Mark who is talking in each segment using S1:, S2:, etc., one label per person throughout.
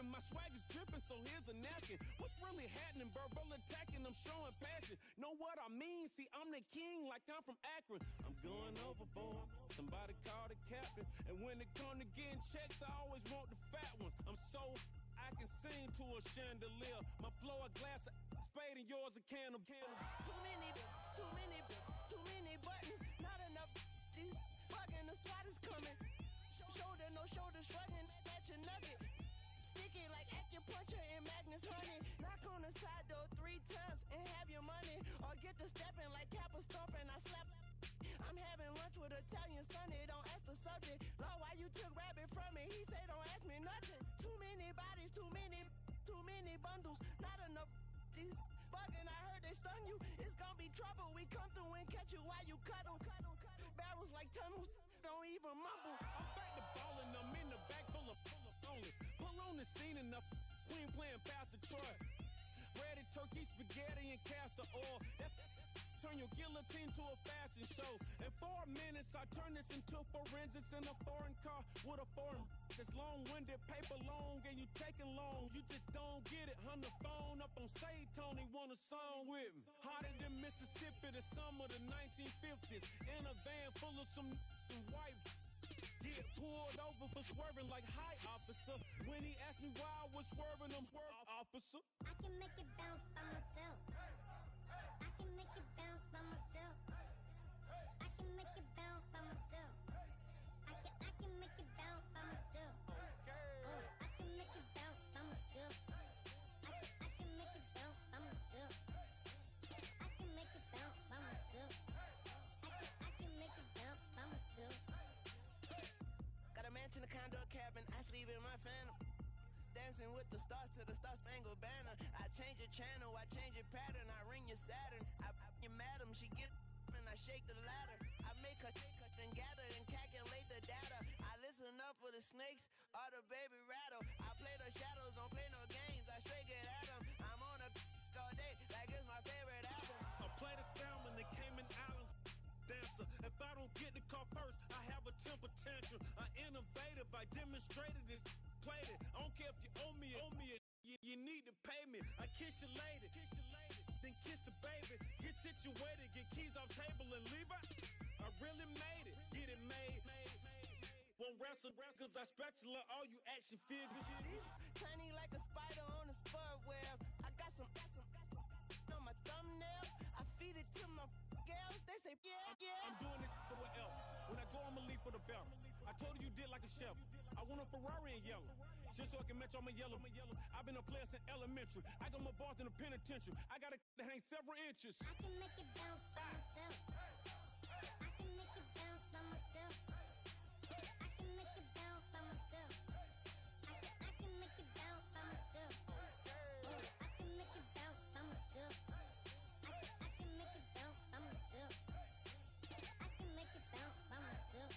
S1: tripping, my swag is dripping, so here's a napkin. What's really happening? Verbal attacking, I'm showing passion. Know what I mean? See, I'm the king like I'm from Akron. I'm going overboard, somebody call the captain. And when it come to getting checks, I always want the fat ones. I'm so I can sing to a chandelier. My flow a glass of spade and yours a can of candle.
S2: Too many buttons, not enough. These fucking the SWAT is coming. Shoulder, no shoulder, shrugging at your nugget. Sticky like acupuncture and Magnus honey. Knock on the side door 3 times and have your money. Or get to stepping like Kappa stomping. I slap. I'm having lunch with Italian Sonny. Don't ask the subject. Lord, why you took rabbit from me? He say don't ask me nothing. Too many bodies, too many bundles. Not enough. These bugging, I heard they stun you. It's gonna be trouble. We come through and catch you while you cuddle. Barrels like tunnels. Don't even mumble.
S1: I'm back to ballin'. I'm in the back full of only. Pull on the scene and the queen playing Pastor Troy. Breaded turkey, spaghetti, and castor oil. That's turn your guillotine to a fashion show. In 4 minutes, I turn this into forensics in a foreign car with a foreign. This long-winded paper long and you taking long. You just don't get it. On the phone up on Say Tony, want a song with me. Hotter than Mississippi, the summer of the 1950s. In a van full of some white. Get pulled over for swerving like hi, officer. When he asked me why I was swerving, I'm swerve, officer.
S3: I can make it bounce by myself. I can make it bounce by myself. I can make it bounce by myself. I can make it bounce by myself. I can make it bounce by myself. I can make it bounce by myself. I can make it bounce by myself. I can make it bounce by myself.
S2: Got a mansion, a condo, a cabin. I sleep in my phantom. Dancing with the stars to the Star-Spangled Banner. I change your channel, I change your pattern. I ring your Saturn. I your madam, she get and I shake the ladder. I make her then gather and calculate the data. I listen up for the snakes or the baby rattle. I play the shadows, don't play no games. I straight get at them. I'm on a all day like it's my favorite album.
S1: I play the salmon, the Cayman Islands dancer. If I don't get the car first, I have a temper tantrum. I innovative, I demonstrated this. Played it. I don't care if you owe me it. You need to pay me. I kiss your lady, then kiss the baby. Get situated, get keys off table and leave her. I really made it, get it made. Won't wrestle, cause I spatula all you action figures.
S2: Tiny like a spider on a spud web. I got some on my thumbnail. I feed it to my girls. They say, yeah.
S1: I'm doing this for the L. When I go, I'ma leave for the belt. I told her you did like a chef. I want a Ferrari in yellow, just so I can match all my yellow. I've been a player since elementary. I got my boss in the penitentiary. I got a that hang several inches.
S3: I can make it bounce by myself. I can make it bounce by myself. I can make it bounce by myself. I can make it bounce by myself. I can make it bounce by myself. I can make it bounce by myself. I can make it bounce by myself.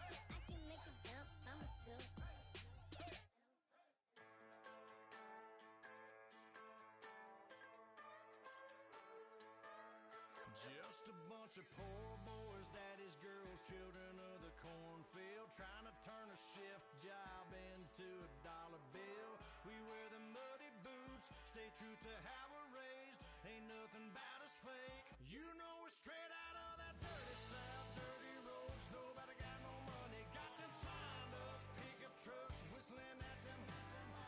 S3: I can make it bounce by myself.
S4: Just a bunch of poor boys, daddy's girls, children of the cornfield, trying to turn a shift job into a dollar bill. We wear the muddy boots, stay true to how we're raised. Ain't nothing about us fake. You know we're straight out of that dirty South, dirty roads. Nobody got no money, got them signed up pickup trucks, whistling at them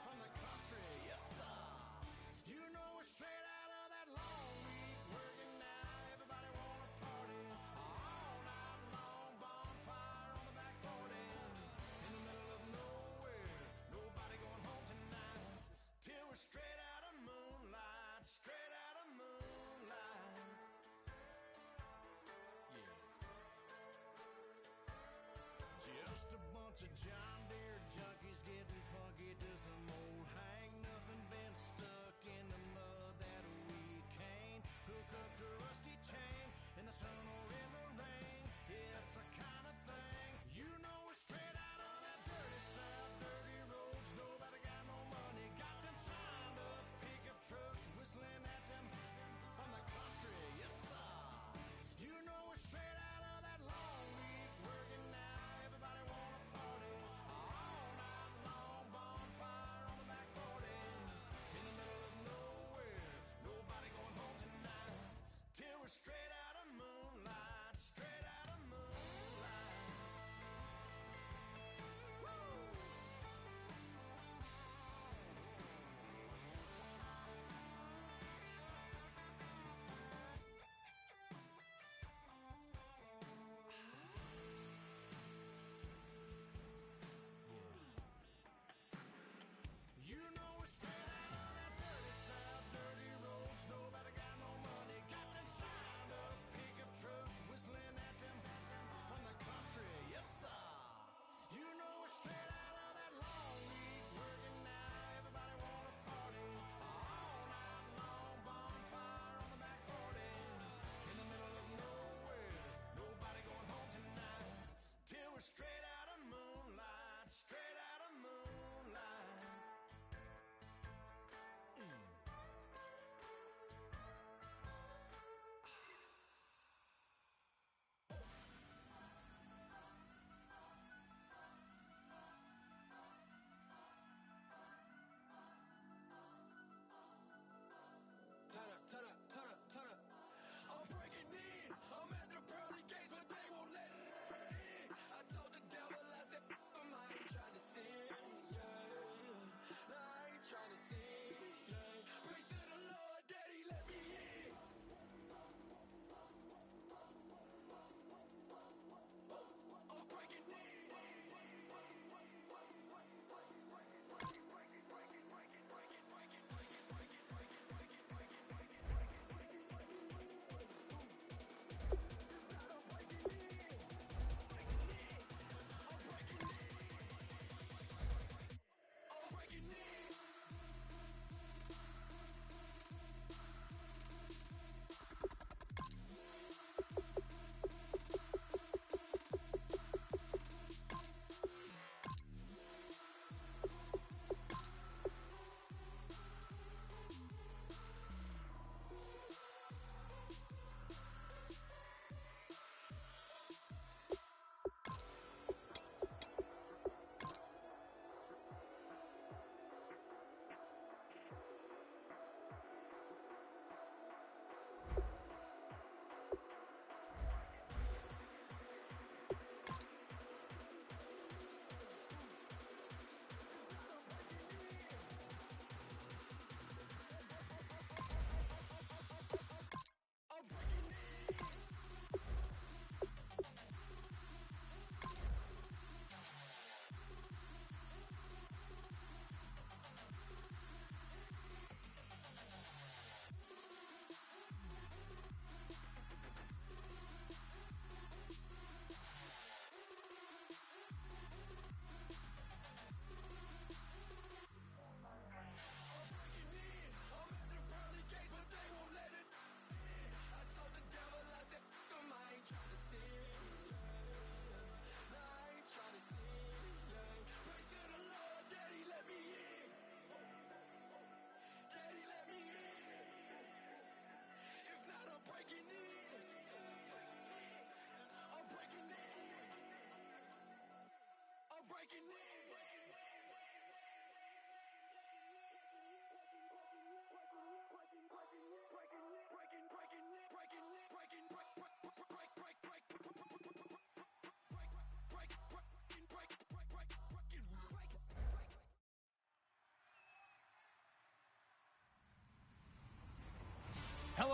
S4: from the country. Yes, sir. You know we're straight out of that long week working now. Everybody wanna party all night long, bonfire on the back 40 in the middle of nowhere. Nobody going home tonight till we're straight out of moonlight, straight out of moonlight. Yeah. Just a bunch of John Deere junkies getting funky to some old hang. Nothing been stuck in the mud that we can't hook up to a rusty chain in the sun or in the rain. Yeah, it's the kind of thing. You know we're straight out of that dirty South, dirty roads. Nobody got no money, got them signed up pickup trucks, whistling at them from the country. Yes, sir. You know we're straight out of that long week working now. Everybody wanna party all night long, bonfire on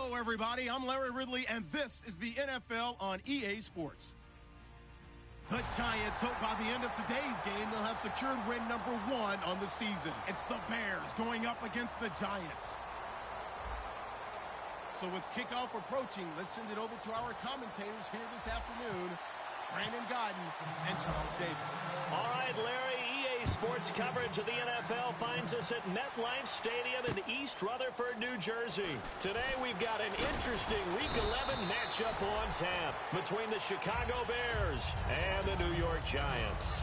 S5: Hello, everybody. I'm Larry Ridley, and this is the NFL on EA Sports. The Giants hope by the end of today's game they'll have secured win number 1 on the season. It's the Bears going up against the Giants. So with kickoff approaching, let's send it over to our commentators here this afternoon, Brandon Godden and Charles Davis.
S6: All right, Larry, EA Sports coverage of the NFL finds us at MetLife Stadium in East Rutherford, New Jersey. Today we've got an interesting Week 11 matchup on tap between the Chicago Bears and the New York Giants.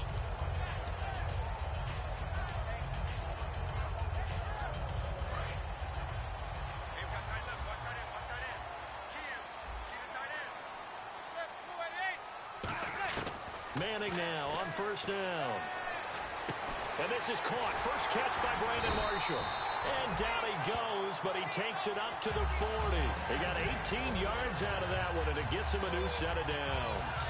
S6: Manning now on first down. And this is caught. First catch by Brandon Marshall. And down he goes, but he takes it up to the 40. He got 18 yards out of that one, and it gets him a new set of downs.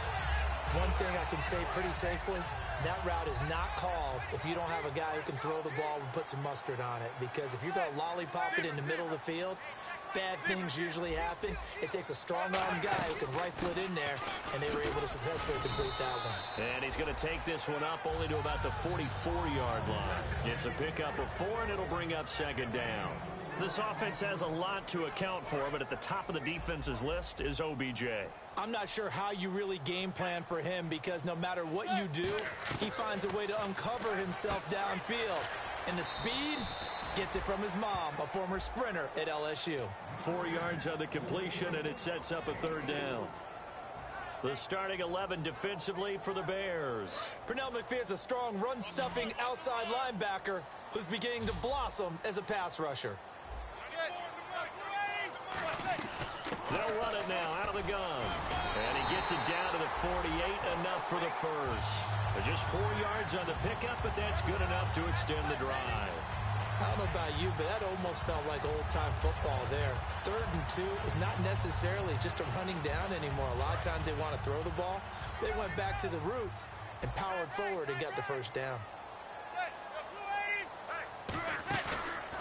S7: One thing I can say pretty safely, that route is not called if you don't have a guy who can throw the ball and put some mustard on it. Because if you're going to lollipop it in the middle of the field, bad things usually happen. It takes a strong-arm guy who can rifle it in there, and they were able to successfully complete that one.
S6: And he's going to take this one up only to about the 44-yard line. It's a pickup of 4, and it'll bring up second down. This offense has a lot to account for, but at the top of the defense's list is OBJ.
S7: I'm not sure how you really game plan for him because no matter what you do, he finds a way to uncover himself downfield. And the speed gets it from his mom, a former sprinter at LSU.
S6: 4 yards on the completion, and it sets up a third down. The starting 11 defensively for the Bears.
S7: Pernell McPhee's a strong run-stuffing outside linebacker who's beginning to blossom as a pass rusher.
S6: They'll run it now out of the gun. And he gets it down to the 48, enough for the first. Just 4 yards on the pickup, but that's good enough to extend the drive.
S7: I don't know about you, but that almost felt like old-time football there. 3rd and 2 is not necessarily just a running down anymore. A lot of times they want to throw the ball. They went back to the roots and powered forward and got the first down.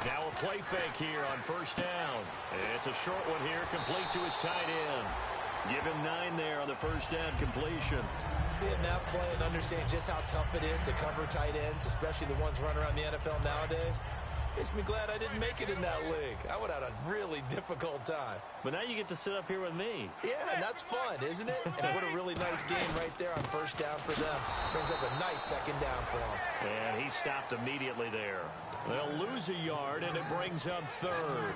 S6: Now a play fake here on first down. It's a short one here, complete to his tight end. Give him 9 there on the first down completion.
S7: Seeing that play and understanding just how tough it is to cover tight ends, especially the ones running around the NFL nowadays, makes me glad I didn't make it in that league. I would have had a really difficult time.
S6: But now you get to sit up here with me.
S7: Yeah, and that's fun, isn't it? And what a really nice game right there on first down for them. Brings up a nice second down for them.
S6: And he stopped immediately there. They'll lose a yard, and it brings up 3rd.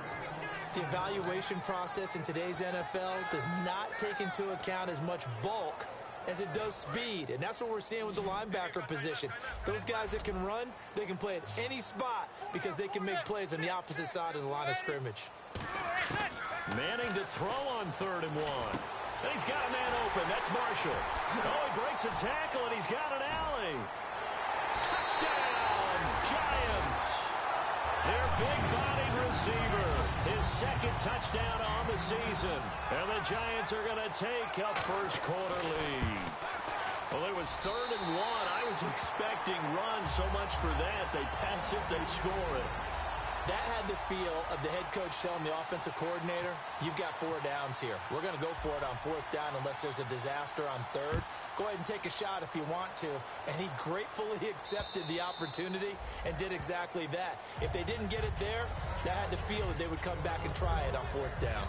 S7: The evaluation process in today's NFL does not take into account as much bulk as it does speed, and that's what we're seeing with the linebacker position. Those guys that can run, they can play at any spot because they can make plays on the opposite side of the line of scrimmage.
S6: Manning to throw on 3rd and 1. And he's got a man open. That's Marshall. Oh, he breaks a tackle, and he's got an alley. Touchdown, Giants. Their big-bodied receiver. His 2nd touchdown on the season. And the Giants are going to take a first-quarter lead. Well, it was 3rd and 1. I was expecting run so much for that. They pass it, they score it.
S7: That had the feel of the head coach telling the offensive coordinator, you've got 4 downs here. We're going to go for it on 4th down unless there's a disaster on 3rd. Go ahead and take a shot if you want to. And he gratefully accepted the opportunity and did exactly that. If they didn't get it there, that had the feel that they would come back and try it on 4th down.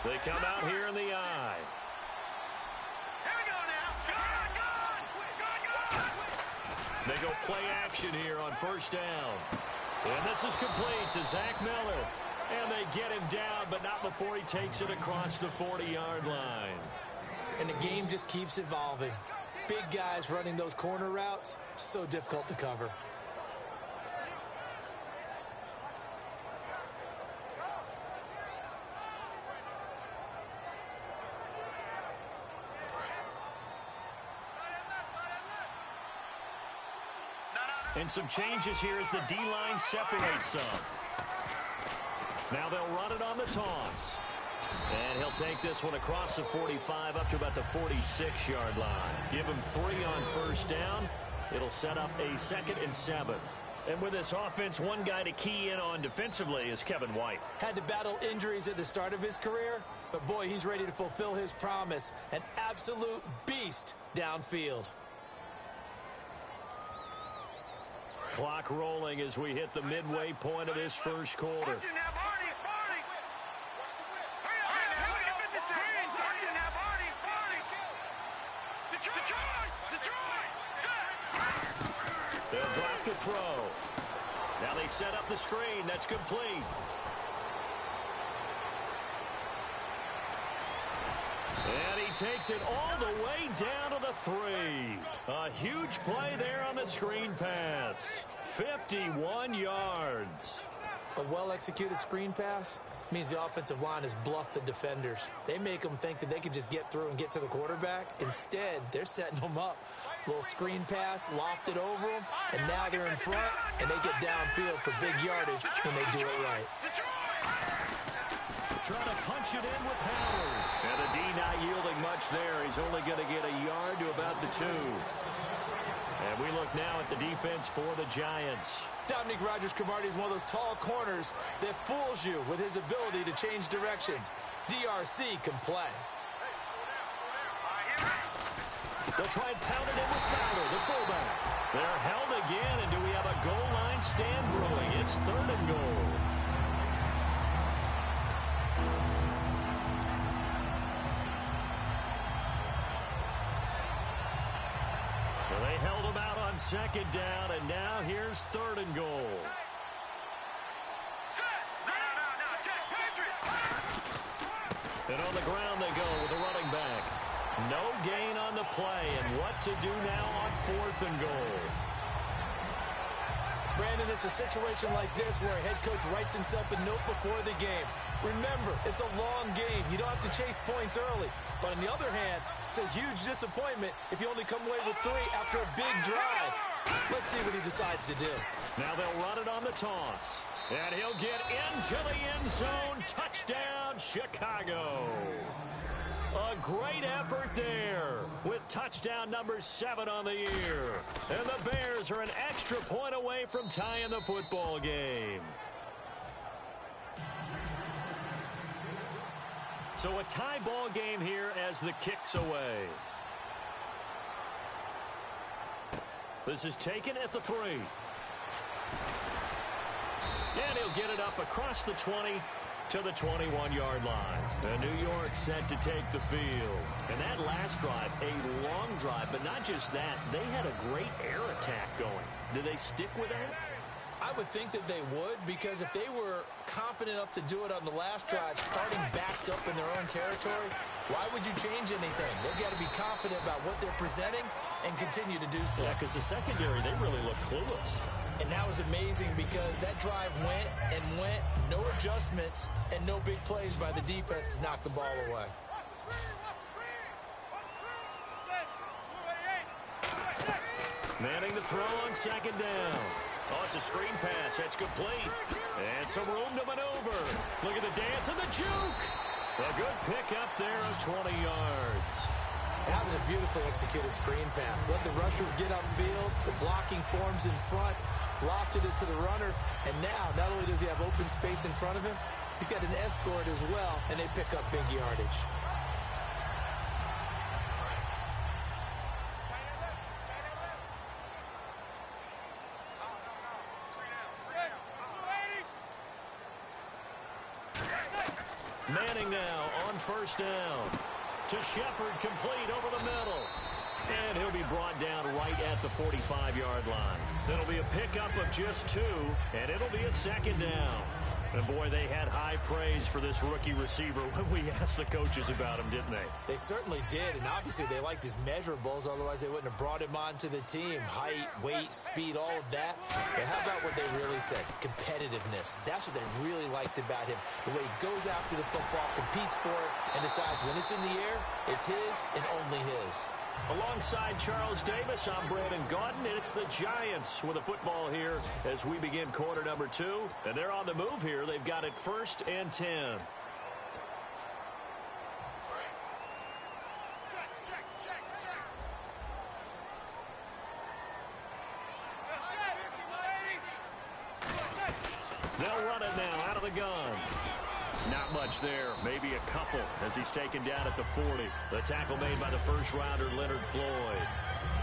S6: They come out here in the eye.
S8: Here we go now.
S6: They go play action here on first down. And this is complete to Zach Miller. And they get him down, but not before he takes it across the 40-yard line.
S7: And the game just keeps evolving. Big guys running those corner routes, so difficult to cover.
S6: And some changes here as the D-line separates some. Now they'll run it on the toss. And he'll take this one across the 45 up to about the 46-yard line. Give him 3 on first down. It'll set up a 2nd and 7. And with this offense, one guy to key in on defensively is Kevin White.
S7: Had to battle injuries at the start of his career, but boy, he's ready to fulfill his promise. An absolute beast downfield.
S6: Clock rolling as we hit the midway point of this first quarter. They'll drop to throw. Now they set up the screen. That's complete. And he takes it all the way down to the 3. A huge play there on the screen pass. 51 yards.
S7: A well-executed screen pass means the offensive line has bluffed the defenders. They make them think that they can just get through and get to the quarterback. Instead, they're setting them up. Little screen pass, lofted over them, and now they're in front, and they get downfield for big yardage when they do it right.
S6: Trying to punch it in with Howard. And the D not yielding much there. He's only going to get a yard to about the 2. And we look now at the defense for the Giants.
S7: Dominique Rodgers-Cromartie is one of those tall corners that fools you with his ability to change directions. DRC can play.
S6: They'll try and pound it in with Fowler, the fullback. They're held again, and do we have a goal line stand brewing? It's 3rd and goal. So they held him out on 2nd down, and now here's 3rd and goal. And on the ground they go with the running back. No gain on the play, and what to do now on 4th and goal.
S7: Brandon, it's a situation like this where a head coach writes himself a note before the game. Remember, it's a long game. You don't have to chase points early. But on the other hand, it's a huge disappointment if you only come away with 3 after a big drive. Let's see what he decides to do.
S6: Now they'll run it on the toss. And he'll get into the end zone. Touchdown, Chicago. A great effort there with touchdown number 7 on the year. And the Bears are an extra point away from tying the football game. So a tie ball game here as the kick's away. This is taken at the 3. And he'll get it up across the 20 to the 21-yard line. And New York set to take the field. And that last drive, a long drive, but not just that, they had a great air attack going. Do they stick with that?
S7: I would think that they would, because if they were confident enough to do it on the last drive, starting backed up in their own territory, why would you change anything? They've got to be confident about what they're presenting and continue to do so.
S6: Yeah, because the secondary, they really look clueless.
S7: And that was amazing because that drive went and went, no adjustments, and no big plays by the defense to knock the ball away.
S6: Manning the throw on 2nd down. Oh, it's a screen pass. That's complete. And some room to maneuver. Look at the dance and the juke. A good pickup there of 20 yards.
S7: That was a beautifully executed screen pass. Let the rushers get upfield. The blocking forms in front. Lofted it to the runner. And now, not only does he have open space in front of him, he's got an escort as well, and they pick up big yardage.
S6: Manning now on 1st down. To Shepard, complete over the middle. And he'll be brought down right at the 45-yard line. It'll be a pickup of just 2, and it'll be a 2nd down. And boy, they had high praise for this rookie receiver when we asked the coaches about him, didn't they?
S7: They certainly did, and obviously they liked his measurables, otherwise they wouldn't have brought him onto the team. Height, weight, speed, all of that. But how about what they really said? Competitiveness. That's what they really liked about him. The way he goes after the football, competes for it, and decides when it's in the air, it's his and only his.
S6: Alongside Charles Davis, I'm Brandon Gaudin, and it's the Giants with a football here as we begin quarter number 2. And they're on the move here. They've got it 1st and 10. They'll run it now out of the gun. Not much there, maybe a couple as he's taken down at the 40. The tackle made by the first-rounder, Leonard Floyd.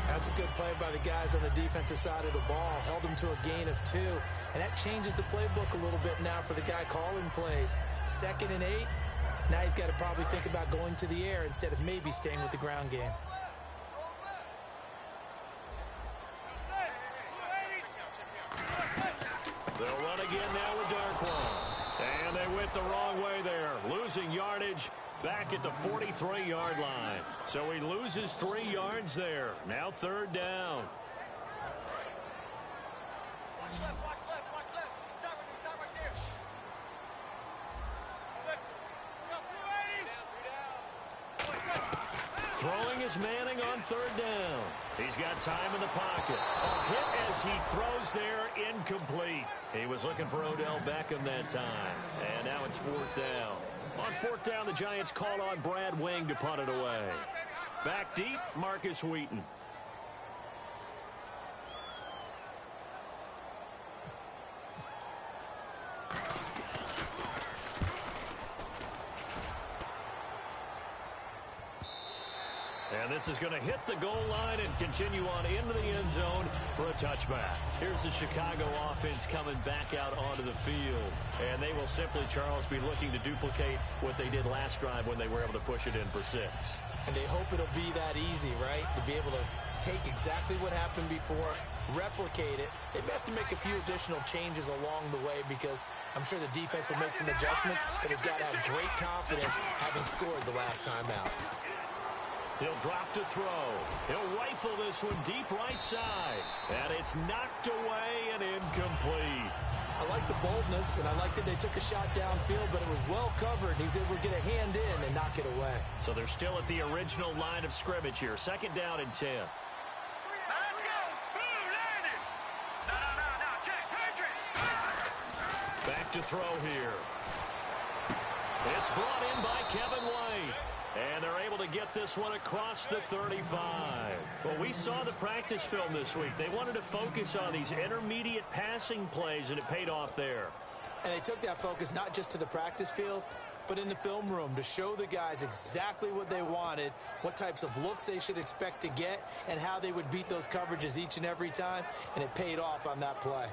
S7: That's a good play by the guys on the defensive side of the ball. Held him to a gain of 2. And that changes the playbook a little bit now for the guy calling plays. 2nd and 8. Now he's got to probably think about going to the air instead of maybe staying with the ground game.
S6: They'll run again now with Darkwan. And they went the wrong way there. Losing yardage back at the 43-yard line. So he loses 3 yards there. Now 3rd down.
S8: Watch left, watch left, watch left. Stop right there.
S6: Throwing is Manning on 3rd down. He's got time in the pocket. A hit as he throws there, incomplete. He was looking for Odell Beckham that time. And now it's 4th down. On 4th down, the Giants call on Brad Wing to punt it away. Back deep, Marcus Wheaton. And this is going to hit the goal line and continue on into the end zone for a touchback. Here's the Chicago offense coming back out onto the field. And they will simply, Charles, be looking to duplicate what they did last drive when they were able to push it in for 6.
S7: And they hope it'll be that easy, right? To be able to take exactly what happened before, replicate it. They may have to make a few additional changes along the way because I'm sure the defense will make some adjustments, but they've got to have great confidence having scored the last time out.
S6: He'll drop to throw. He'll rifle this one deep right side. And it's knocked away and incomplete.
S7: I like the boldness, and I like that they took a shot downfield, but it was well covered. He's able to get a hand in and knock it away.
S6: So they're still at the original line of scrimmage here. 2nd down and 10.
S8: Let's go. Boom, landed. No. Check. Patrick.
S6: Back to throw here. It's brought in by Kevin White. And they're able to get this one across the 35. Well, we saw the practice film this week. They wanted to focus on these intermediate passing plays, and it paid off there.
S7: And they took that focus not just to the practice field, but in the film room to show the guys exactly what they wanted, what types of looks they should expect to get, and how they would beat those coverages each and every time, and it paid off on that play.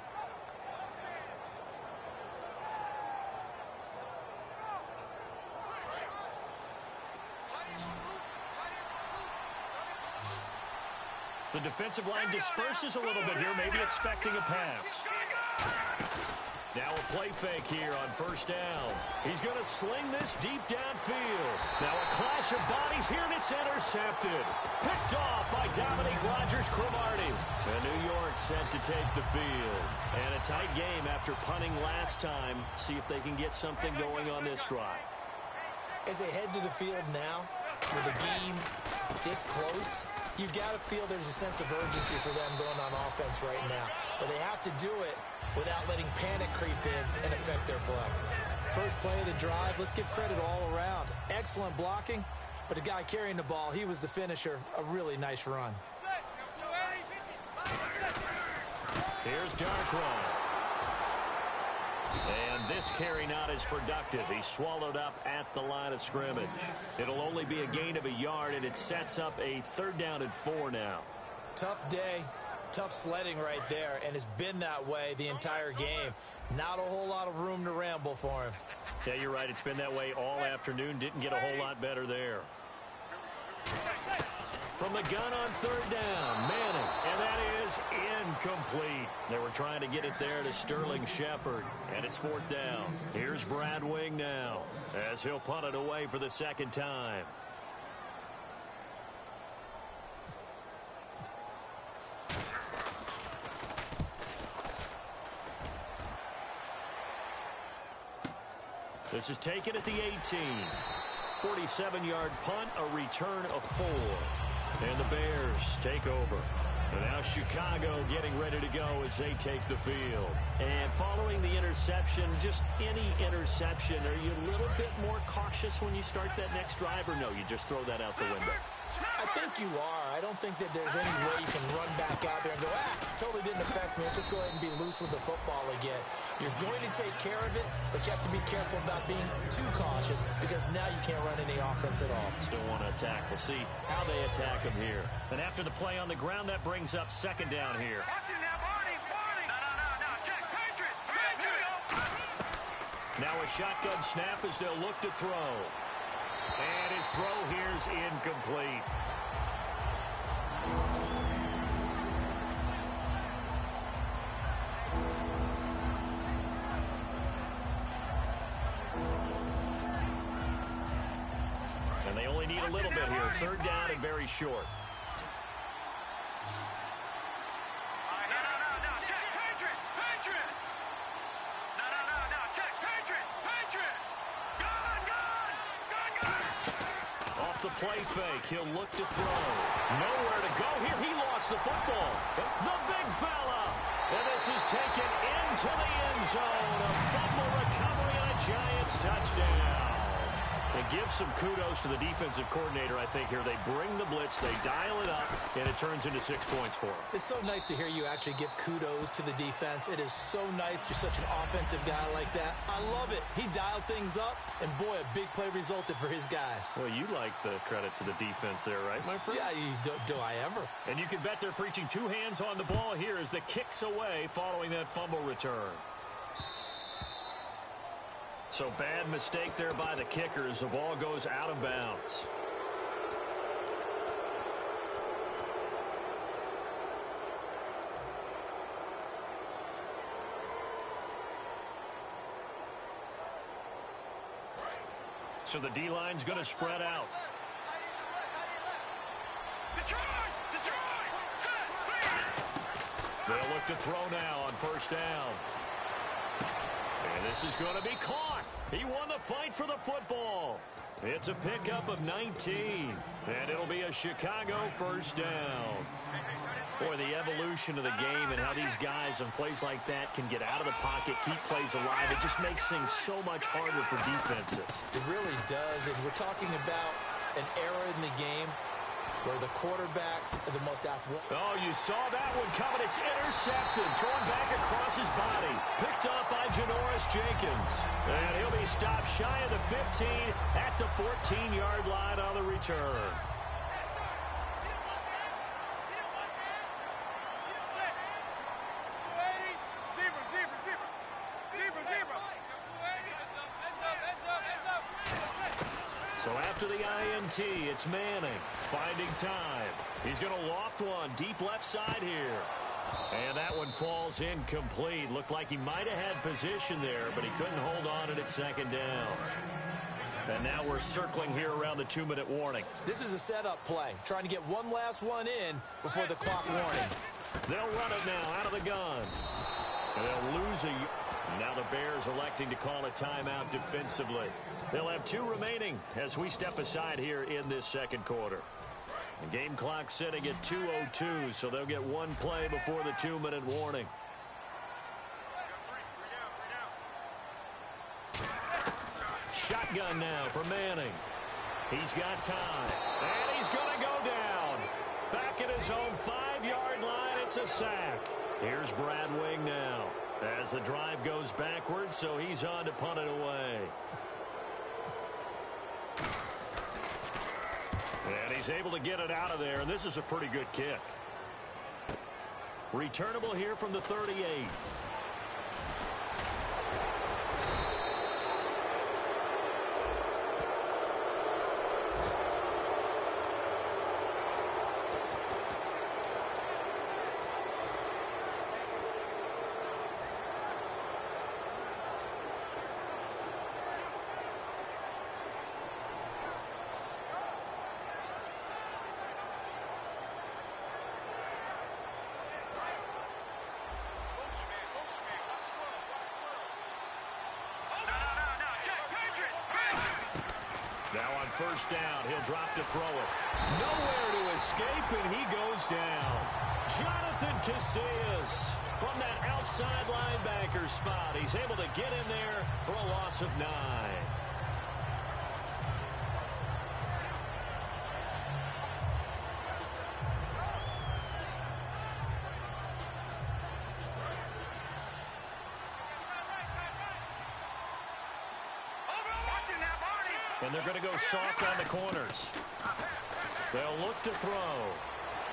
S6: The defensive line disperses a little bit here, maybe expecting a pass. Now a play fake here on 1st down. He's going to sling this deep downfield. Now a clash of bodies here, and it's intercepted. Picked off by Dominique Rodgers-Cromartie. And New York set to take the field. And a tight game after punting last time. See if they can get something going on this drive.
S7: As they head to the field now, with the game this close, you've got to feel there's a sense of urgency for them going on offense right now. But they have to do it without letting panic creep in and affect their play. First play of the drive, let's give credit all around. Excellent blocking, but the guy carrying the ball, he was the finisher. A really nice run.
S6: Here's Darkwan. And this carry not as productive. He's swallowed up at the line of scrimmage. It'll only be a gain of a yard, and it sets up a 3rd down and 4 now.
S7: Tough day, tough sledding right there, and it's been that way the entire game. Not a whole lot of room to ramble for him.
S6: Yeah, you're right. It's been that way all afternoon. Didn't get a whole lot better there. From the gun on 3rd down, Manning, and that is incomplete. They were trying to get it there to Sterling Shepard, and it's 4th down. Here's Brad Wing now, as he'll punt it away for the 2nd time. This is taken at the 18. 47-yard punt, a return of 4. And the Bears take over. And now Chicago getting ready to go as they take the field. And following the interception, just any interception, are you a little bit more cautious when you start that next drive, or no, you just throw that out the window?
S7: I think you are. I don't think that there's any way you can run back out there and go, totally didn't affect me. Let's just go ahead and be loose with the football again. You're going to take care of it, but you have to be careful about being too cautious because now you can't run any offense at all.
S6: Still want to attack. We'll see how they attack him here. And after the play on the ground, that brings up second down here. Now a shotgun snap as they'll look to throw. And his throw here is incomplete. And they only need a little bit here. Third down and very short. Play fake. He'll look to throw. Nowhere to go here. He lost the football. The big fella. And this is taken into the end zone. A fumble recovery and a Giants touchdown. And give some kudos to the defensive coordinator, I think, here. They bring the blitz, they dial it up, and it turns into 6 points for them.
S7: It's so nice to hear you actually give kudos to the defense. It is so nice. You're such an offensive guy like that. I love it. He dialed things up, and boy, a big play resulted for his guys.
S6: Well, you like the credit to the defense there, right, my friend?
S7: Yeah, do I ever.
S6: And you can bet they're preaching two hands on the ball here as the kick's away following that fumble return. So bad mistake there by the kickers. The ball goes out of bounds. So the D-line's going to spread out. They'll look to throw now on first down. And this is going to be caught. He won the fight for the football. It's a pickup of 19. And it'll be a Chicago first down. Boy, the evolution of the game and how these guys on plays like that can get out of the pocket, keep plays alive, it just makes things so much harder for defenses.
S7: It really does. And we're talking about an era in the game where the quarterbacks are the most athletic.
S6: Oh, you saw that one coming. It's intercepted. Thrown back across his body. Picked up by Janoris Jenkins. And he'll be stopped shy of the 15 at the 14-yard line on the return. So after the INT, it's Manning finding time. He's going to loft one deep left side here. And that one falls incomplete. Looked like he might have had position there, but he couldn't hold on at second down. And now we're circling here around the 2-minute warning.
S7: This is a setup play, trying to get one last one in before the clock warning.
S6: They'll run it now out of the gun. And they'll lose a... Now the Bears electing to call a timeout defensively. They'll have 2 remaining as we step aside here in this second quarter. The game clock sitting at 2:02, so they'll get one play before the 2-minute warning. Shotgun now for Manning. He's got time. And he's going to go down. Back at his own 5-yard line, it's a sack. Here's Brad Wing now as the drive goes backwards, so he's on to punt it away. And he's able to get it out of there, and this is a pretty good kick. Returnable here from the 38. Now on first down, he'll drop to throw it. Nowhere to escape, and he goes down. Jonathan Casillas from that outside linebacker spot. He's able to get in there for a loss of 9. And they're going to go soft on the corners. They'll look to throw.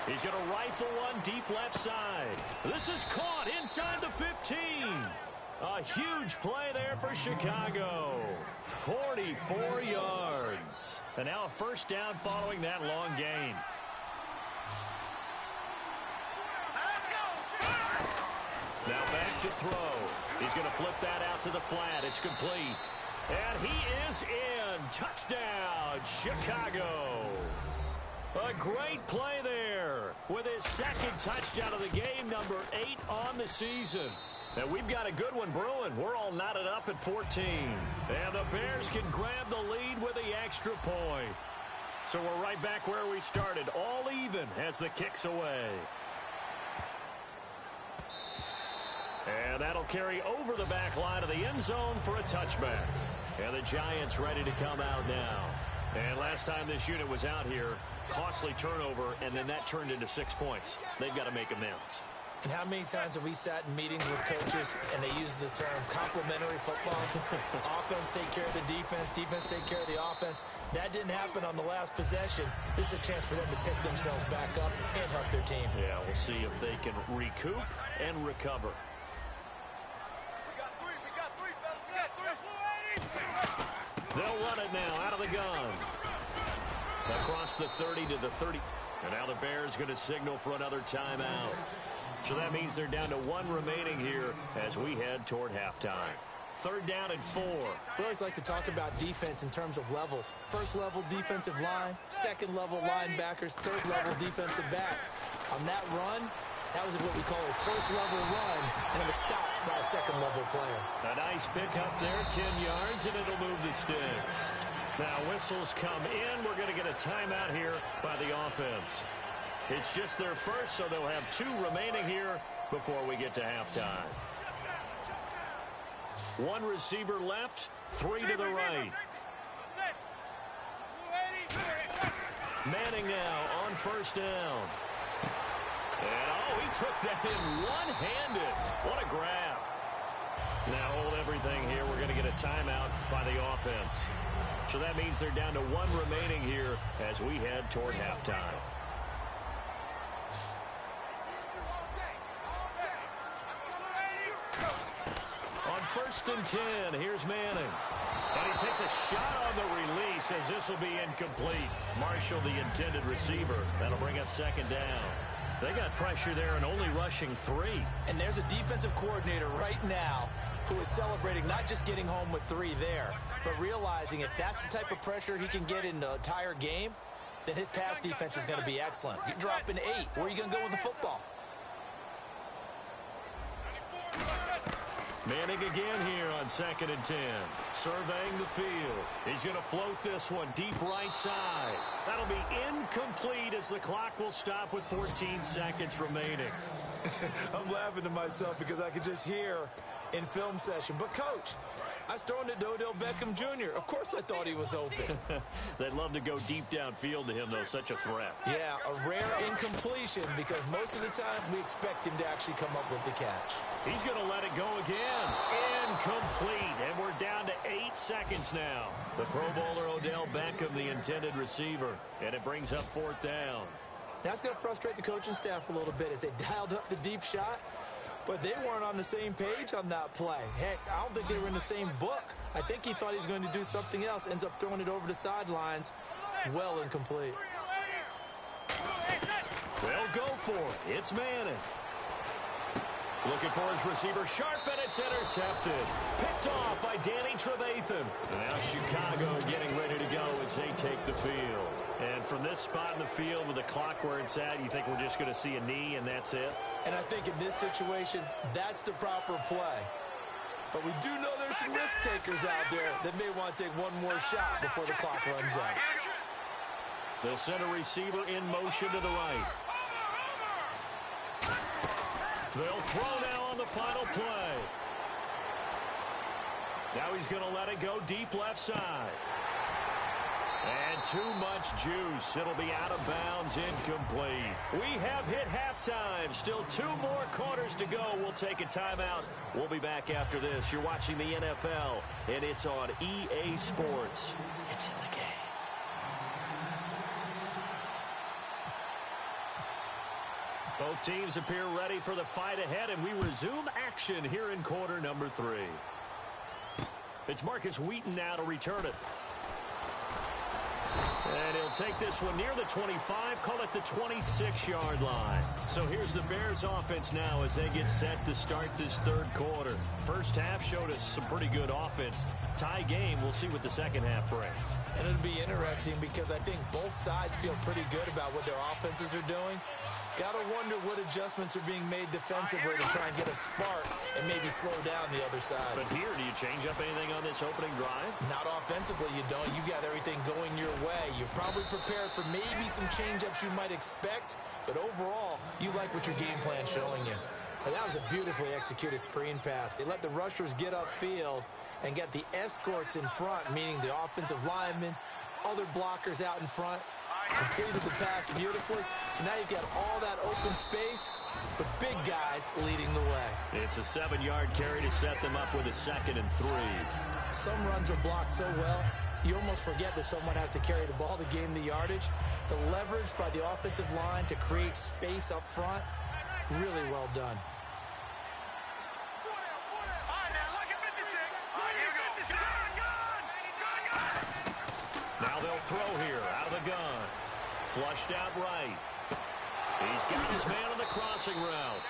S6: He's going to rifle one deep left side. This is caught inside the 15. A huge play there for Chicago. 44 yards. And now a first down following that long gain. Now back to throw. He's going to flip that out to the flat. It's complete. And he is in. Touchdown, Chicago. A great play there with his second touchdown of the game, number 8 on the season. And we've got a good one brewing. We're all knotted up at 14. And the Bears can grab the lead with the extra point. So we're right back where we started, all even as the kick's away. And that'll carry over the back line of the end zone for a touchback. And the Giants ready to come out now. And last time this unit was out here, costly turnover, and then that turned into 6 points. They've got to make amends.
S7: And how many times have we sat in meetings with coaches and they use the term complementary football? Offense take care of the defense, defense take care of the offense. That didn't happen on the last possession. This is a chance for them to pick themselves back up and help their team.
S6: Yeah, we'll see if they can recoup and recover.
S8: We got three, fellas. We got three.
S6: They'll run it now out of the gun. Across the 30 to the 30. And now the Bears going to signal for another timeout. So that means they're down to 1 remaining here as we head toward halftime. 3rd down and 4.
S7: We always like to talk about defense in terms of levels. First level defensive line, second level linebackers, third level defensive backs. On that run, that was what we call a first level run, and it was stopped by a second level player.
S6: A nice pick up there, 10 yards, and it'll move the sticks. Now whistles come in. We're going to get a timeout here by the offense. It's just their first, so they'll have 2 remaining here before we get to halftime. 1 receiver left, 3 to the right. Manning now on first down. And, oh, he took that in one-handed. What a grab. Now hold everything here. We're going to get a timeout by the offense. So that means they're down to 1 remaining here as we head toward halftime. On 1st and 10, here's Manning. And he takes a shot on the release as this will be incomplete. Marshall, the intended receiver. That'll bring up 2nd down. They got pressure there and only rushing 3.
S7: And there's a defensive coordinator right now who is celebrating not just getting home with 3 there, but realizing if that's the type of pressure he can get in the entire game, then his pass defense is going to be excellent. You're dropping 8. Where are you going to go with the football?
S6: Manning again here on 2nd and 10. Surveying the field. He's going to float this one deep right side. That'll be incomplete as the clock will stop with 14 seconds remaining.
S7: I'm laughing to myself because I could just hear in film session. But, Coach, I was throwing to Odell Beckham Jr. Of course I thought he was open.
S6: They'd love to go deep downfield to him, though. Such a threat.
S7: Yeah, a rare incompletion because most of the time we expect him to actually come up with the catch.
S6: He's going to let it go again. Incomplete. And we're down to 8 seconds now. The Pro Bowler Odell Beckham, the intended receiver. And it brings up 4th down.
S7: That's going to frustrate the coaching staff a little bit as they dialed up the deep shot. But they weren't on the same page on that play. Heck, I don't think they were in the same book. I think he thought he was going to do something else. Ends up throwing it over the sidelines. Well incomplete.
S6: They'll go for it. It's Manning. Looking for his receiver. Sharp, and it's intercepted. Picked off by Danny Trevathan. And now Chicago getting ready to go as they take the field. And from this spot in the field with the clock where it's at, you think we're just going to see a knee and that's it?
S7: And I think in this situation, that's the proper play. But we do know there's some risk takers out there that may want to take one more shot before the clock runs out.
S6: They'll send a receiver in motion to the right. They'll throw now on the final play. Now he's going to let it go deep left side. And too much juice. It'll be out of bounds, incomplete. We have hit halftime. Still 2 more quarters to go. We'll take a timeout. We'll be back after this. You're watching the NFL, and it's on EA Sports. It's in the game. Both teams appear ready for the fight ahead, and we resume action here in quarter number 3. It's Marcus Wheaton now to return it. And he'll take this one near the 25, call it the 26-yard line. So here's the Bears offense now as they get set to start this third quarter. First half showed us some pretty good offense. Tie game, we'll see what the second half brings.
S7: And it'll be interesting because I think both sides feel pretty good about what their offenses are doing. Got to wonder what adjustments are being made defensively to try and get a spark and maybe slow down the other side.
S6: But here, do you change up anything on this opening drive?
S7: Not offensively, you don't. You got everything going your way. You've probably prepared for maybe some change-ups you might expect, but overall, you like what your game plan's showing you. And that was a beautifully executed screen pass. They let the rushers get upfield and get the escorts in front, meaning the offensive linemen, other blockers out in front. Completed the pass beautifully. So now you've got all that open space, but big guys leading the way.
S6: It's a 7-yard carry to set them up with a 2nd and 3.
S7: Some runs are blocked so well, you almost forget that someone has to carry the ball to gain the yardage. The leverage by the offensive line to create space up front, really well done.
S6: Now they'll throw here out of the gun. Flushed out right. He's got his man on the crossing route.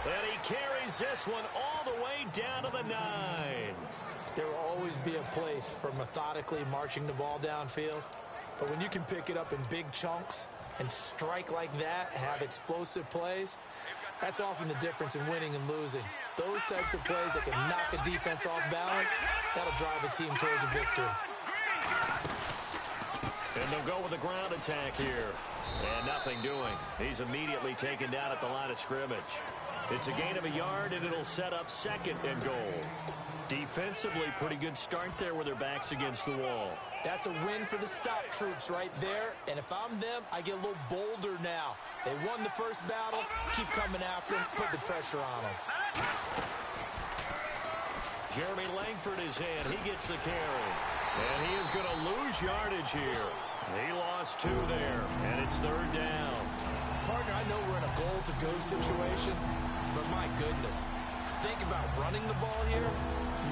S6: And he carries this one all the way down to the 9.
S7: There will always be a place for methodically marching the ball downfield. But when you can pick it up in big chunks and strike like that, have explosive plays, that's often the difference in winning and losing. Those types of plays that can knock a defense off balance, that'll drive a team towards a victory.
S6: And they'll go with a ground attack here. And nothing doing. He's immediately taken down at the line of scrimmage. It's a gain of a yard, and it'll set up 2nd and goal. Defensively, pretty good start there with their backs against the wall.
S7: That's a win for the stop troops right there. And if I'm them, I get a little bolder now. They won the first battle. Keep coming after them. Put the pressure on them.
S6: Jeremy Langford is in. He gets the carry. And he is going to lose yardage here. He lost 2 there, and it's 3rd down.
S7: Partner, I know we're in a goal-to-go situation, but my goodness. Think about running the ball here.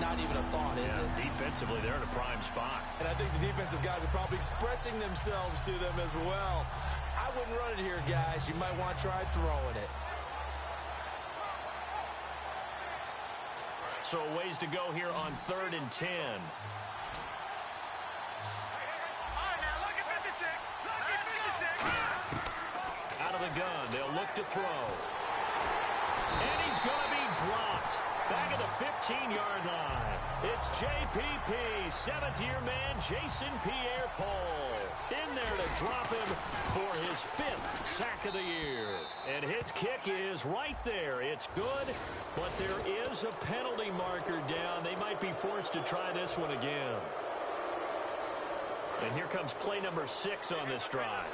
S7: Not even a thought, is it?
S6: Defensively, they're in a prime spot.
S7: And I think the defensive guys are probably expressing themselves to them as well. I wouldn't run it here, guys. You might want to try throwing it.
S6: So a ways to go here on 3rd and 10. Out of the gun, they'll look to throw. And he's going to be dropped. Back at the 15-yard line. It's JPP, 7th-year man, Jason Pierre-Paul. In there to drop him for his 5th sack of the year. And his kick is right there. It's good, but there is a penalty marker down. They might be forced to try this one again. And here comes play number 6 on this drive.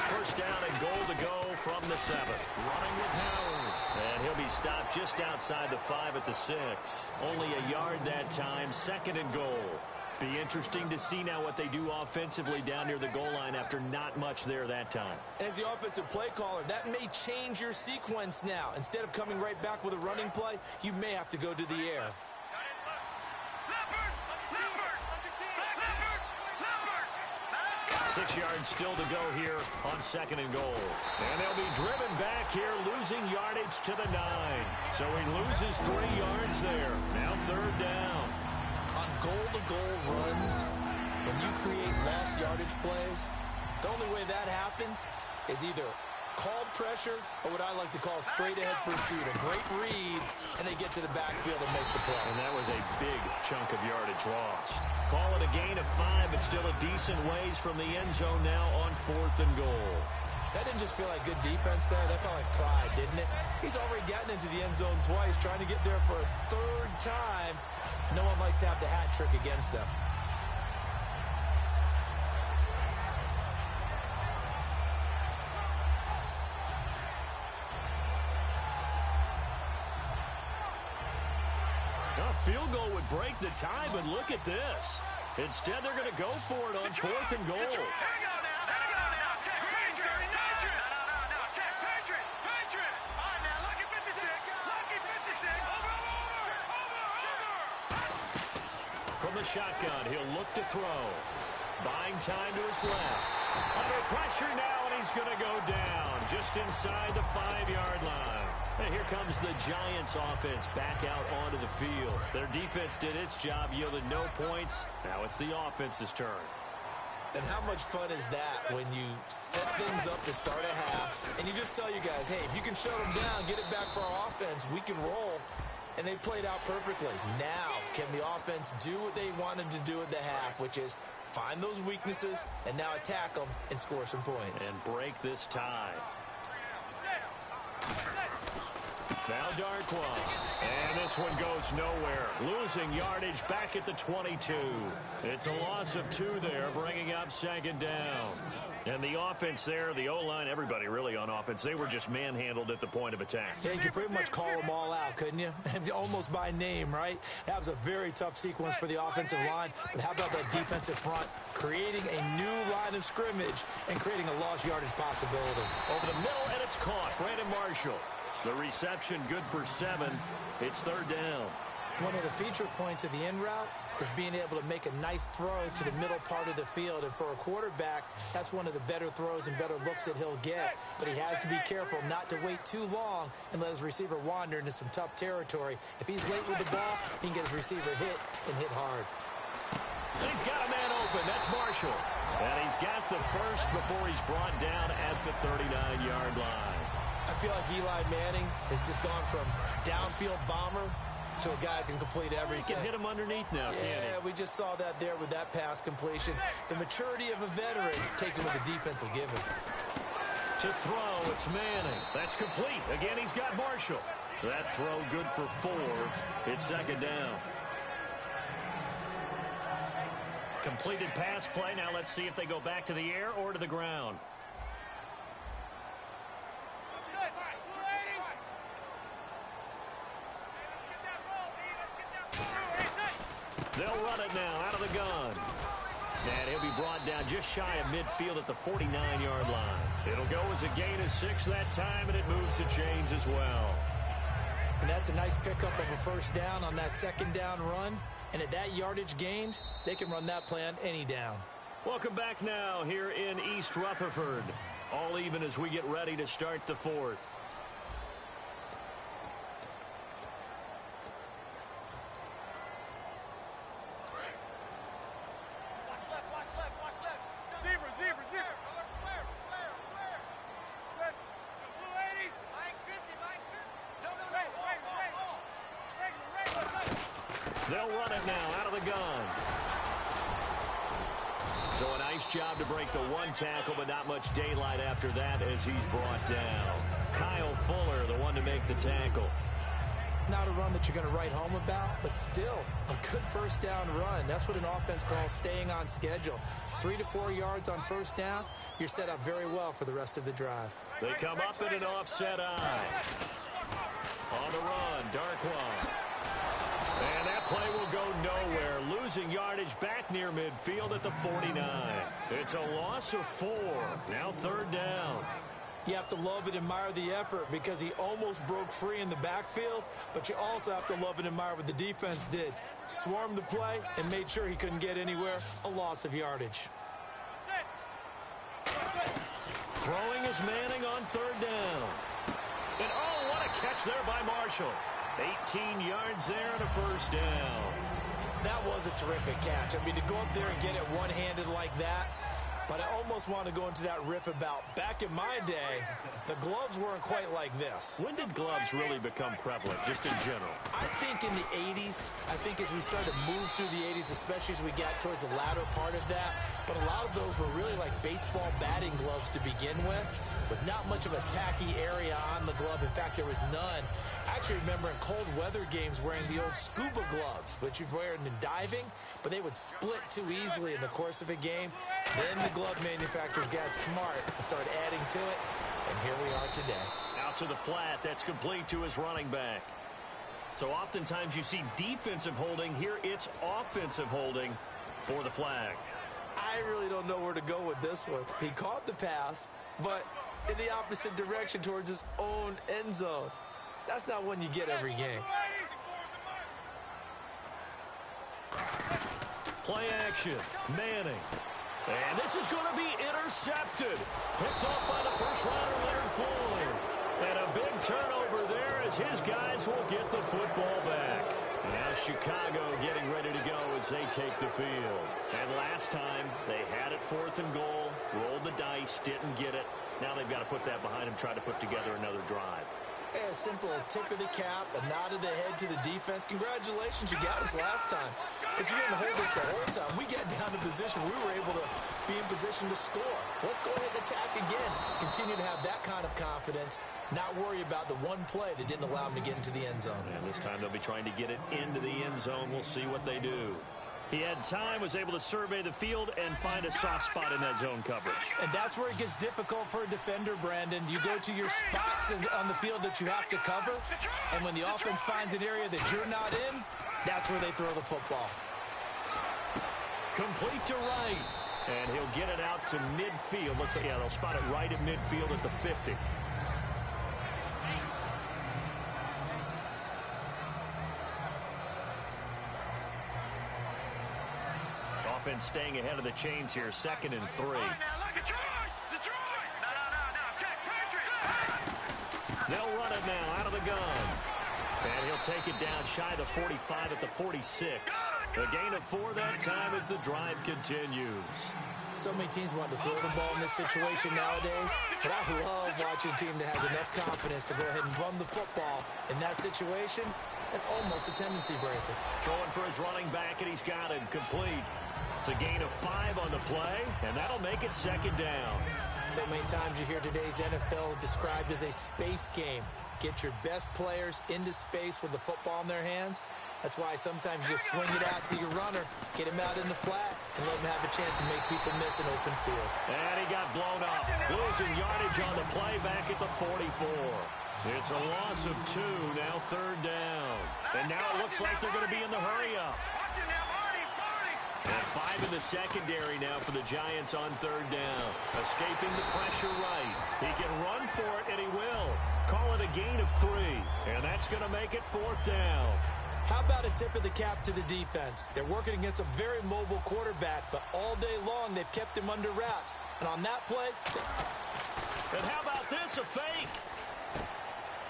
S6: First down and goal to go from the 7th. Running with Howard. And he'll be stopped just outside the 5 at the 6. Only a yard that time. 2nd and goal. Be interesting to see now what they do offensively down near the goal line after not much there that time.
S7: As the offensive play caller, that may change your sequence now. Instead of coming right back with a running play, you may have to go to the air.
S6: 6 yards still to go here on 2nd and goal. And they'll be driven back here, losing yardage to the 9. So he loses 3 yards there. Now 3rd down.
S7: On goal-to-goal runs, when you create lost yardage plays, the only way that happens is either called pressure or what I like to call straight-ahead pursuit. A great read, and they get to the backfield and make the play.
S6: And that was a big chunk of yardage lost. Call it a gain of 5. It's still a decent ways from the end zone now on 4th and goal.
S7: That didn't just feel like good defense there. That felt like pride, didn't it? He's already gotten into the end zone twice, trying to get there for a third time. No one likes to have the hat trick against them.
S6: A field goal would break the tie, but look at this. Instead, they're going to go for it on 4th and goal. From the shotgun, he'll look to throw. Buying time to his left. Under pressure now, and he's going to go down just inside the 5-yard line. And here comes the Giants offense back out onto the field. Their defense did its job, yielded no points. Now it's the offense's turn.
S7: And how much fun is that when you set things up to start a half, and you just tell you guys, hey, if you can shut them down, get it back for our offense, we can roll. And they played out perfectly. Now, can the offense do what they wanted to do at the half, which is find those weaknesses and now attack them and score some points.
S6: And break this tie. Now Darkwa. And this one goes nowhere. Losing yardage back at the 22. It's a loss of 2 there, bringing up 2nd down. And the offense there, the O-line, everybody really on offense, they were just manhandled at the point of attack.
S7: Yeah, you could pretty much call them all out, couldn't you? Almost by name, right? That was a very tough sequence for the offensive line. But how about that defensive front creating a new line of scrimmage and creating a lost yardage possibility?
S6: Over the middle, and it's caught. Brandon Marshall. The reception good for 7. It's 3rd down.
S7: One of the feature points of the in route is being able to make a nice throw to the middle part of the field. And for a quarterback, that's one of the better throws and better looks that he'll get. But he has to be careful not to wait too long and let his receiver wander into some tough territory. If he's late with the ball, he can get his receiver hit and hit hard.
S6: He's got a man open. That's Marshall. And he's got the first before he's brought down at the 39-yard line.
S7: I feel like Eli Manning has just gone from downfield bomber to a guy who can complete everything.
S6: He can hit him underneath now, can't he?
S7: Yeah, we just saw that there with that pass completion. The maturity of a veteran taken with the defense will give him.
S6: To throw, it's Manning. That's complete. Again, he's got Marshall. That throw good for 4. It's 2nd down. Completed pass play. Now let's see if they go back to the air or to the ground. They'll run it now out of the gun. And he'll be brought down just shy of midfield at the 49-yard line. It'll go as a gain of 6 that time, and it moves the chains as well.
S7: And that's a nice pickup of a 1st down on that 2nd down run. And at that yardage gained, they can run that play on any down.
S6: Welcome back now here in East Rutherford. All even as we get ready to start the 4th. They'll run it now out of the gun. So a nice job to break the 1 tackle, but not much daylight after that as he's brought down. Kyle Fuller, the one to make the tackle.
S7: Not a run that you're going to write home about, but still a good 1st down run. That's what an offense calls staying on schedule. 3 to 4 yards on 1st down, you're set up very well for the rest of the drive.
S6: They come up in an offset eye. On the run, Darkwa. And that play will go nowhere. Losing yardage back near midfield at the 49. It's a loss of 4. Now 3rd down.
S7: You have to love and admire the effort because he almost broke free in the backfield, but you also have to love and admire what the defense did. Swarmed the play and made sure he couldn't get anywhere. A loss of yardage.
S6: Throwing is Manning on 3rd down. And oh, what a catch there by Marshall. 18 yards there and a 1st down.
S7: That was a terrific catch. I mean, to go up there and get it one-handed like that, But I almost want to go into that riff about back in my day, the gloves weren't quite like this.
S6: When did gloves really become prevalent, just in general?
S7: I think in the 80s. I think as we started to move through the 80s, especially as we got towards the latter part of that. But a lot of those were really like baseball batting gloves to begin with not much of a tacky area on the glove. In fact, there was none. I actually remember in cold weather games wearing the old scuba gloves, which you'd wear in diving, but they would split too easily in the course of a game. Then the glove manufacturers got smart and started adding to it, and here we are today.
S6: Out to the flat, that's complete to his running back. So oftentimes you see defensive holding. Here it's offensive holding for the flag.
S7: I really don't know where to go with this one. He caught the pass, but in the opposite direction towards his own end zone. That's not one you get every game.
S6: Play action, Manning. And this is going to be intercepted. Picked off by the first rounder, Leonard Floyd. And a big turnover there as his guys will get the football back. Now Chicago getting ready to go as they take the field. And last time they had it 4th and goal, rolled the dice, didn't get it. Now they've got to put that behind them, try to put together another drive.
S7: A simple tip of the cap, a nod of the head to the defense. Congratulations, you got us last time. But you didn't hold us the whole time. We got down to position. We were able to be in position to score. Let's go ahead and attack again. Continue to have that kind of confidence. Not worry about the one play that didn't allow them to get into the end zone.
S6: And this time they'll be trying to get it into the end zone. We'll see what they do. He had time, was able to survey the field and find a soft spot in that zone coverage.
S7: And that's where it gets difficult for a defender, Brandon. You go to your spots on the field that you have to cover, and when the offense finds an area that you're not in, that's where they throw the football.
S6: Complete to right. And he'll get it out to midfield. Looks like, yeah, they'll spot it right at midfield at the 50. Offense staying ahead of the chains here, 2nd and 3. They'll run it now out of the gun. And he'll take it down shy of the 45 at the 46. A gain of 4 that time as the drive continues.
S7: So many teams want to throw the ball in this situation nowadays, but I love watching a team that has enough confidence to go ahead and run the football. In that situation, that's almost a tendency breaker.
S6: Throwing for his running back, and he's got it complete. It's a gain of 5 on the play, and that'll make it 2nd down.
S7: So many times you hear today's NFL described as a space game. Get your best players into space with the football in their hands. That's why sometimes you swing it out to your runner, get him out in the flat, and let him have a chance to make people miss an open field.
S6: And he got blown up. Losing yardage on the play back at the 44. It's a loss of 2, now 3rd down. And now it looks like they're going to be in the hurry-up. And 5 in the secondary now for the Giants on 3rd down. Escaping the pressure right. He can run for it, and he will. Call it a gain of 3. And that's going to make it 4th down.
S7: How about a tip of the cap to the defense? They're working against a very mobile quarterback, but all day long they've kept him under wraps. And on that play...
S6: And how about this, a fake?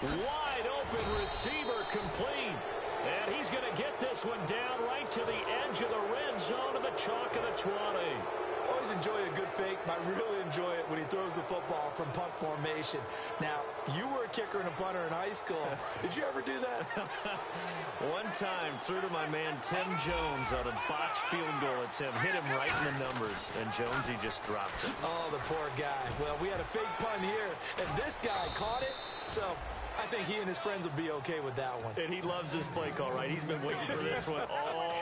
S6: Wide open receiver complete. And he's going to get this one down right to the edge of the red zone of the chalk of the 20.
S7: Always enjoy a good fake, but I really enjoy it when he throws the football from punt formation. Now, you were a kicker and a punter in high school. Did you ever do that?
S6: One time, threw to my man Tim Jones on a botched field goal at Tim. Hit him right in the numbers, and Jonesy just dropped it.
S7: Oh, the poor guy. Well, we had a fake punt here, and this guy caught it, so... I think he and his friends will be okay with that one.
S6: And he loves his play call, right? He's been waiting for this one all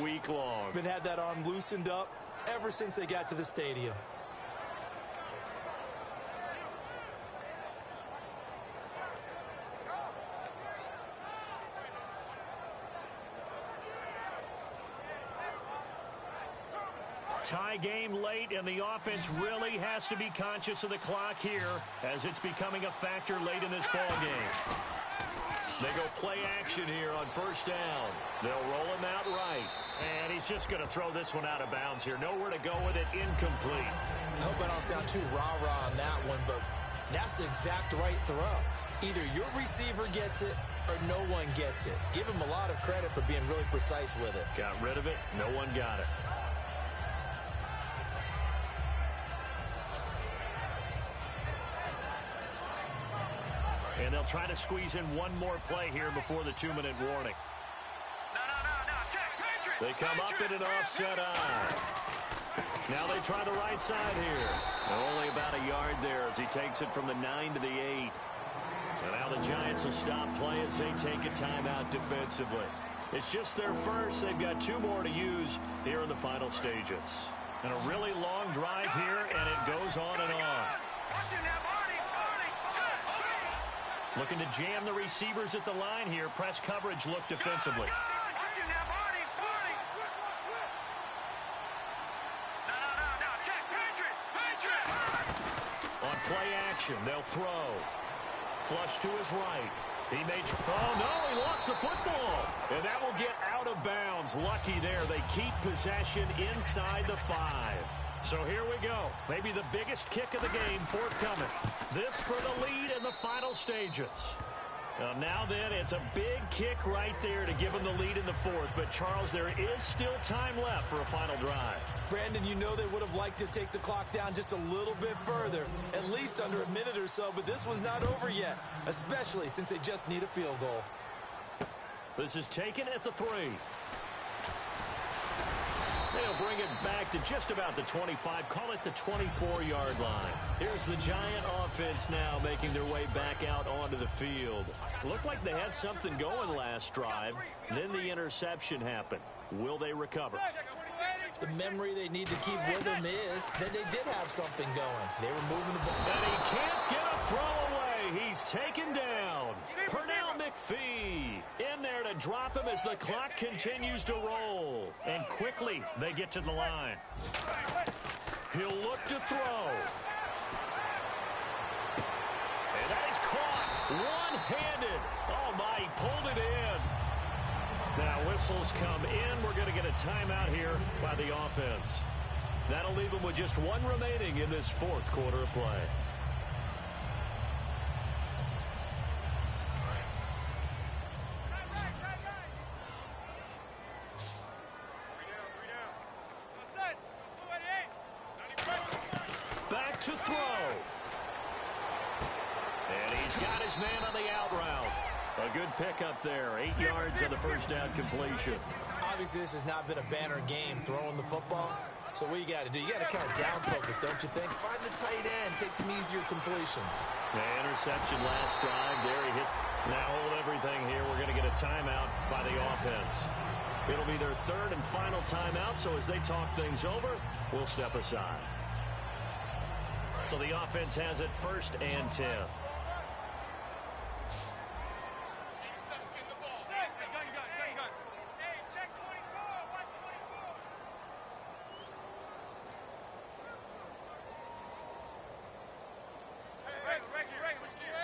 S6: week long.
S7: Been had that arm loosened up ever since they got to the stadium.
S6: Tie game late, and the offense really has to be conscious of the clock here as it's becoming a factor late in this ball game. They go play action here on 1st down. They'll roll him out right. And he's just going to throw this one out of bounds here. Nowhere to go with it, incomplete.
S7: I hope I don't sound too rah-rah on that one, but that's the exact right throw. Either your receiver gets it or no one gets it. Give him a lot of credit for being really precise with it.
S6: Got rid of it. No one got it. And they'll try to squeeze in one more play here before the 2-minute warning. They come up in an offset eye. Now they try the right side here. Only about a yard there as he takes it from the 9 to the 8. And now the Giants will stop play as they take a timeout defensively. It's just their first. They've got 2 more to use here in the final stages. And a really long drive here, and it goes on and on. Looking to jam the receivers at the line here. Press coverage look defensively. On play action, they'll throw. Flush to his right. He may oh, no, he lost the football. And that will get out of bounds. Lucky there. They keep possession inside the 5. So here we go. Maybe the biggest kick of the game forthcoming. This for the lead in the final stages. Now then, it's a big kick right there to give them the lead in the 4th. But, Charles, there is still time left for a final drive.
S7: Brandon, you know they would have liked to take the clock down just a little bit further, at least under a minute or so, but this one's not over yet, especially since they just need a field goal.
S6: This is taken at the 3. They'll bring it back to just about the 25, call it the 24-yard line. Here's the Giant offense now making their way back out onto the field. Looked like they had something going last drive. Then the interception happened. Will they recover?
S7: The memory they need to keep with them is that they did have something going. They were moving the ball.
S6: And he can't get a throw away. He's taken down. Pernell McPhee in there to drop him as the clock continues to roll. And quickly they get to the line. He'll look to throw. And that is caught one-handed. Oh, my, he pulled it in. Now whistles come in. We're going to get a timeout here by the offense. That'll leave them with just 1 remaining in this 4th quarter of play. Back to throw. And he's got his man on the out route. A good pickup there. 8 yards on the first down completion.
S7: Obviously, this has not been a banner game throwing the football. So what you got to do, you got to kind of down focus, don't you think? Find the tight end, take some easier completions.
S6: The interception last drive. There he hits. Now hold everything here. We're going to get a timeout by the offense. It'll be their 3rd and final timeout, so as they talk things over, we'll step aside. So the offense has it 1st and 10.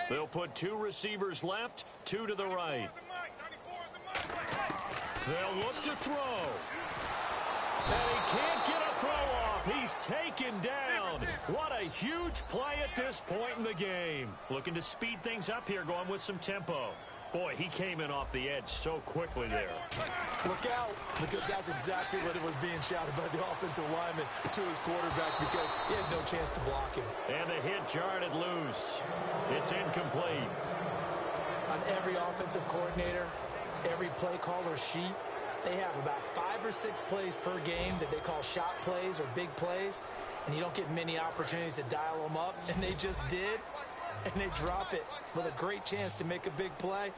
S6: They'll put 2 receivers left, 2 to the right. They'll look to throw. And he can't get a throw off. He's taken down. What a huge play at this point in the game. Looking to speed things up here, going with some tempo. Boy, he came in off the edge so quickly there.
S7: Look out, because that's exactly what it was being shouted by the offensive lineman to his quarterback because he had no chance to block him.
S6: And the hit jarred it loose. It's incomplete.
S7: On every offensive coordinator, every play caller sheet, they have about 5 or 6 plays per game that they call shot plays or big plays, and you don't get many opportunities to dial them up, and they just did. And they drop it with a great chance to make a big play.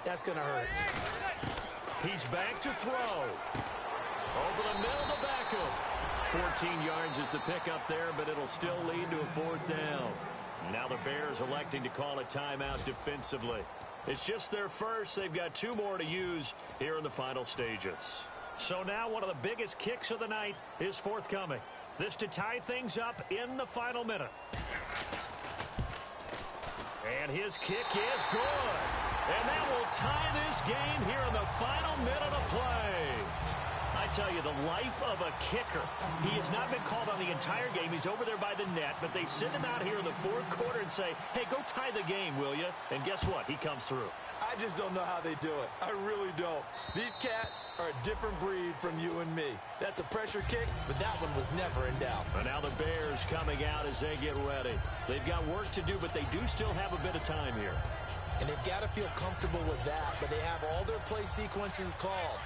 S7: That's going to hurt.
S6: He's back to throw. Over the middle to Beckham. 14 yards is the pickup there, but it'll still lead to a 4th down. Now the Bears electing to call a timeout defensively. It's just their first. They've got 2 more to use here in the final stages. So now one of the biggest kicks of the night is forthcoming. This to tie things up in the final minute. And his kick is good. And that will tie this game here in the final minute of play. I tell you, the life of a kicker. He has not been called on the entire game. He's over there by the net, but they send him out here in the fourth quarter and say, hey, go tie the game, will you? And guess what? He comes through.
S7: I just don't know how they do it. I really don't. These cats are a different breed from you and me. That's a pressure kick, but that one was never in doubt.
S6: And now the Bears coming out as they get ready. They've got work to do, but they do still have a bit of time here.
S7: And they've got to feel comfortable with that, but they have all their play sequences called.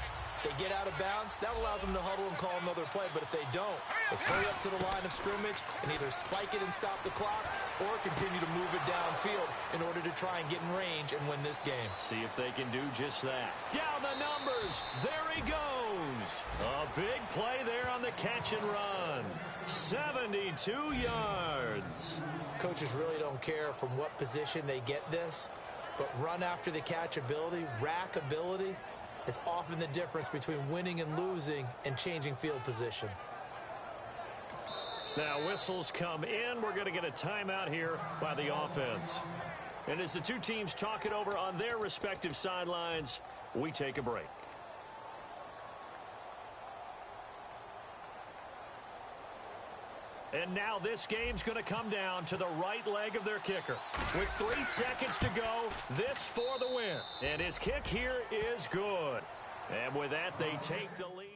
S7: If they get out of bounds, that allows them to huddle and call another play. But if they don't, it's hurry up to the line of scrimmage and either spike it and stop the clock or continue to move it downfield in order to try and get in range and win this game.
S6: See if they can do just that. Down the numbers. There he goes. A big play there on the catch and run. 72 yards.
S7: Coaches really don't care from what position they get this, but run after the catch ability, rack ability, is often the difference between winning and losing and changing field position.
S6: Now whistles come in. We're going to get a timeout here by the offense. And as the two teams talk it over on their respective sidelines, we take a break. And now this game's going to come down to the right leg of their kicker. With 3 seconds to go, this for the win. And his kick here is good. And with that, they take the lead.